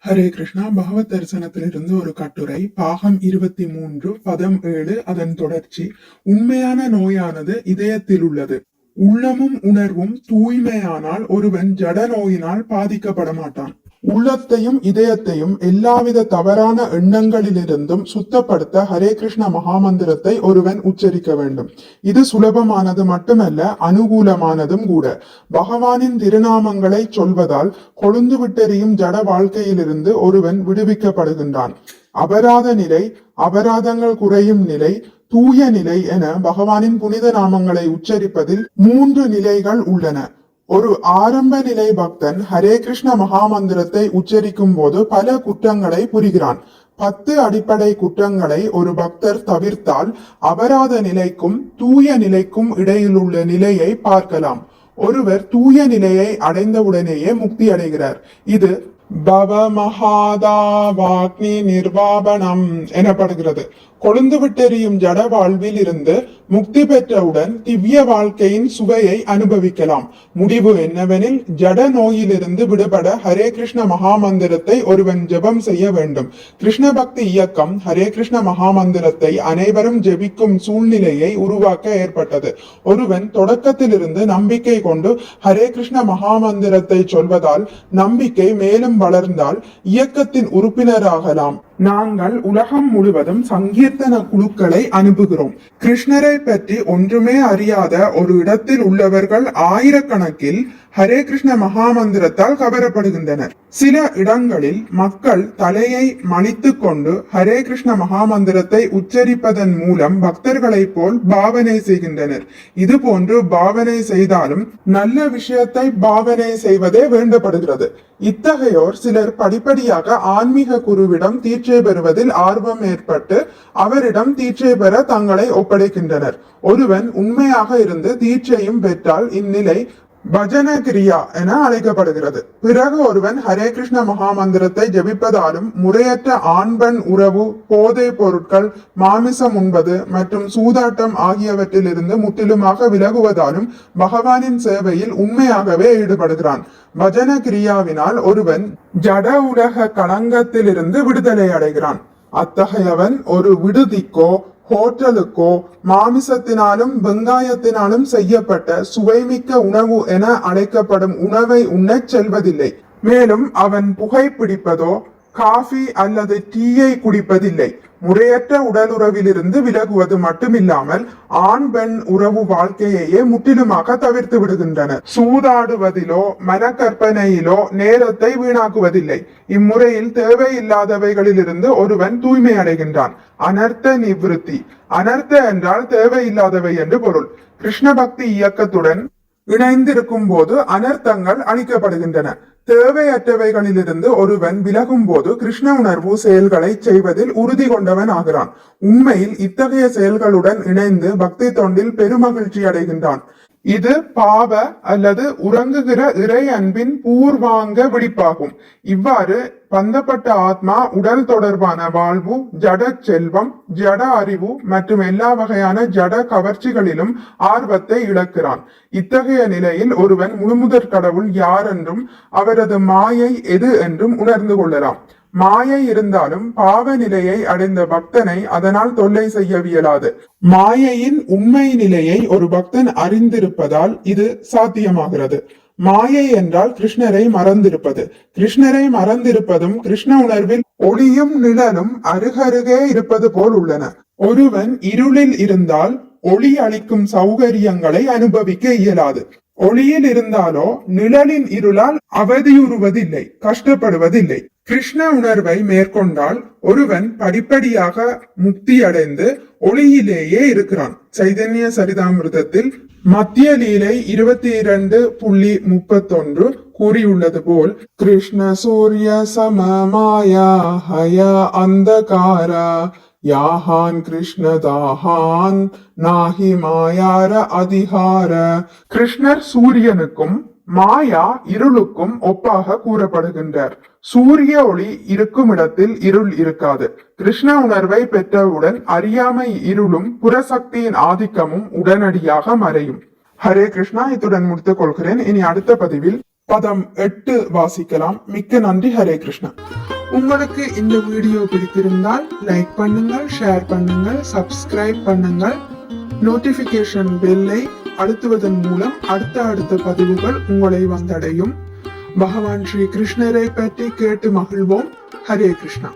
ஹரே கிருஷ்ணா. பகவத் தரிசனத்திலிருந்து ஒரு கட்டுரை, பாகம் 23, பதம் 7, அதன் தொடர்ச்சி. உண்மையான நோயானது இதயத்தில் உள்ளது. உள்ளமும் உணர்வும் தூய்மையானால் ஒருவன் ஜட நோயினால் பாதிக்கப்பட மாட்டான். உள்ளத்தையும் இதயத்தையும் எல்லாவித தவறான எண்ணங்களிலிருந்தும் சுத்தப்படுத்த ஹரே கிருஷ்ண மகாமந்திரத்தை ஒருவன் உச்சரிக்க வேண்டும். இது சுலபமானது மட்டுமல்ல, அனுகூலமானதும் கூட. பகவானின் திருநாமங்களை சொல்வதால் கொழுந்து விட்டெறியும் ஜட வாழ்க்கையிலிருந்து ஒருவன் விடுவிக்கப்படுகின்றான். அபராத நிலை, அபராதங்கள் குறையும் நிலை, தூய நிலை என பகவானின் புனித நாமங்களை உச்சரிப்பதில் 3 நிலைகள் உள்ளன. ஒரு ஆரம்ப நிலை பக்தன் ஹரே கிருஷ்ண மகாமந்திரத்தை உச்சரிக்கும் போது பல குற்றங்களை புரிகிறான். 10 அடிப்படை குற்றங்களை ஒரு பக்தர் தவிர்த்தால் அபராத நிலைக்கும் தூய நிலைக்கும் இடையில் உள்ள நிலையை பார்க்கலாம். ஒருவர் தூய நிலையை அடைந்தவுடனேயே முக்தி அடைகிறார். இது பவ மகாதாவாக்னி நிர்வாபனம் எனப்படுகிறது. கொழுந்து விட்டெறியும் ஜட வாழ்வில் இருந்து முக்தி பெற்றவுடன் திவ்ய வாழ்க்கையின் சுவையை அனுபவிக்கலாம். முடிவு என்னவெனில், ஜட நோயிலிருந்து விடுபட ஹரே கிருஷ்ண மகாமந்திரத்தை ஒருவன் ஜெபம் செய்ய வேண்டும். கிருஷ்ண பக்தி இயக்கம் ஹரே கிருஷ்ண மகாமந்திரத்தை அனைவரும் ஜெபிக்கும் சூழ்நிலையை உருவாக்க ஏற்பட்டது. ஒருவன் தொடக்கத்திலிருந்து நம்பிக்கை கொண்டு ஹரே கிருஷ்ண மகாமந்திரத்தை சொல்வதால் நம்பிக்கை மேலும் வளர்ந்தால் இயக்கத்தின் உறுப்பினராகலாம். நாங்கள் உலகம் முழுவதும் சங்கீர்த்தன குழுக்களை அனுப்புகிறோம். கிருஷ்ணரை பற்றி ஒன்றுமே அறியாத ஒரு இடத்தில் உள்ளவர்கள் ஆயிரக்கணக்கில் ஹரே கிருஷ்ண மகாமந்திரத்தால் கவரப்படுகின்றனர். சில இடங்களில் மக்கள் தலையை மணித்து கொண்டு ஹரே கிருஷ்ண மகாமந்திரத்தை உச்சரிப்பதன் மூலம் பக்தர்களை போல் பாவனை செய்கின்றனர். இது போன்று பாவனை செய்தாலும் நல்ல விஷயத்தை பாவனை செய்வதே வேண்டப்படுகிறது. இத்தகையோர் சிலர் படிப்படியாக ஆன்மீக குருவிடம் தீட்சை பெறுவதில் ஆர்வம் ஏற்பட்டு அவரிடம் தீட்சை பெற தங்களை ஒப்படைக்கின்றனர். ஒருவன் உண்மையாக இருந்து தீட்சையும் பெற்றால் இந்நிலை பஜன கிரியா என அழைக்கப்படுகிறது. பிறகு ஒருவன் ஹரே கிருஷ்ண மகாமந்திரத்தை ஜபிப்பதாலும் முறையற்ற ஆண் பெண் உறவு, போதை பொருட்கள், மாமிசம் உண்பது மற்றும் சூதாட்டம் ஆகியவற்றிலிருந்து முற்றிலுமாக விலகுவதாலும் பகவானின் சேவையில் உண்மையாகவே ஈடுபடுகிறான். பஜன கிரியாவினால் ஒருவன் ஜட உலக களங்கத்திலிருந்து விடுதலை அடைகிறான். அத்தகையவன் ஒரு விடுதிக்கோ ஹோட்டலுக்கோ மாமிசத்தினாலும் வெங்காயத்தினாலும் செய்யப்பட்ட சுவைமிக்க உணவு என அழைக்கப்படும் உணவை உண்ணச் செல்வதில்லை. மேலும் அவன் புகைப்பிடிப்பதோ காஃபி அல்லது டீயை குடிப்பதில்லை. முறையற்ற உடலுறவிலிருந்து விலகுவது மட்டுமில்லாமல் ஆண் பெண் உறவு வாழ்க்கையையே முற்றிலுமாக தவிர்த்து விடுகின்றனர். சூதாடுவதிலோ மனக்கற்பனையிலோ நேரத்தை வீணாக்குவதில்லை. இம்முறையில் தேவையில்லாதவைகளிலிருந்து ஒருவன் தூய்மை அடைகின்றான். அனர்த்த நிவிருத்தி. அனர்த்த என்றால் தேவையில்லாதவை என்று பொருள். கிருஷ்ண பக்தி இயக்கத்துடன் இணைந்திருக்கும் போது அனர்த்தங்கள் அளிக்கப்படுகின்றன. தேவையற்றவைகளிலிருந்து ஒருவன் விலகும் போது கிருஷ்ண உணர்வு செயல்களை செய்வதில் உறுதி கொண்டவன் ஆகிறான். உண்மையில் இத்தகைய செயல்களுடன் இணைந்து பக்தி தொண்டில் பெருமகிழ்ச்சி அடைகின்றான். இது பாவ அல்லது உறங்குகிற இறை அன்பின் பூர்வாங்க விழிப்பாகும். இவ்வாறு பந்தப்பட்ட ஆத்மா உடல் தொடர்பான வாழ்வு, ஜட செல்வம், ஜட அறிவு மற்றும் எல்லா வகையான ஜட கவர்ச்சிகளிலும் ஆர்வத்தை இழக்கிறான். இத்தகைய நிலையில் ஒருவன் முழுமுதற் கடவுள் யார் என்றும் அவரது மாயை எது என்றும் உணர்ந்து கொள்ளலாம். மாயை இருந்தாலும் பாவ நிலையை அடைந்த பக்தனை அதனால் தொல்லை செய்யவியலாது. மாயையின் உண்மை நிலையை ஒரு பக்தன் அறிந்திருப்பதால் இது சாத்தியமாகிறது. மாயை என்றால் கிருஷ்ணரை மறந்திருப்பது. கிருஷ்ணரை மறந்திருப்பதும் கிருஷ்ண உணர்வில் ஒளியும் நிழலும் அருகருகே இருப்பது போல் உள்ளன. ஒருவன் இருளில் இருந்தால் ஒளி அளிக்கும் சௌகரியங்களை அனுபவிக்க இயலாது. ஒளியில் இருந்தாலோ நிழலின் இருளால் அவதியுறுவதில்லை, கஷ்டப்படுவதில்லை. கிருஷ்ண உணர்வை மேற்கொண்டால் ஒருவன் படிப்படியாக முக்தி அடைந்து ஒளியிலேயே இருக்கிறான். சைதன்ய சரிதாமிருதத்தில் மத்திய லீலை 22.31 கூறியுள்ளது போல், கிருஷ்ண சூரிய சமமாயா ஹய அந்தகாரா யாஹான் கிருஷ்ணதாஹான் நாஹி மாயார அதிகார. கிருஷ்ணர் சூரியனுக்கும் மாயா இருளுக்கும் ஒப்பாக கூறப்படுகின்றார். சூரிய ஒளி இருக்கும் இடத்தில் இருள் இருக்காது. கிருஷ்ண உணர்வை பெற்றவுடன் அறியாமை இருளும் புறசக்தியின் ஆதிக்கமும் உடனடியாக மறையும். ஹரே கிருஷ்ணா. இத்துடன் முடித்துக் கொள்கிறேன். இனி அடுத்த பதிவில் பதம் 8 வாசிக்கலாம். மிக்க நன்றி. ஹரே கிருஷ்ணா. உங்களுக்கு இந்த வீடியோ பிடித்திருந்தால் லைக் பண்ணுங்கள், ஷேர் பண்ணுங்கள், சப்ஸ்கிரைப் பண்ணுங்கள். நோட்டிபிகேஷன் பெல்லை அழுத்துவதன் மூலம் அடுத்த பதிவுகள் உங்களை வந்தடையும். பகவான் ஸ்ரீ கிருஷ்ணரை பற்றி கேட்டு மகிழ்வோம். ஹரே கிருஷ்ணா.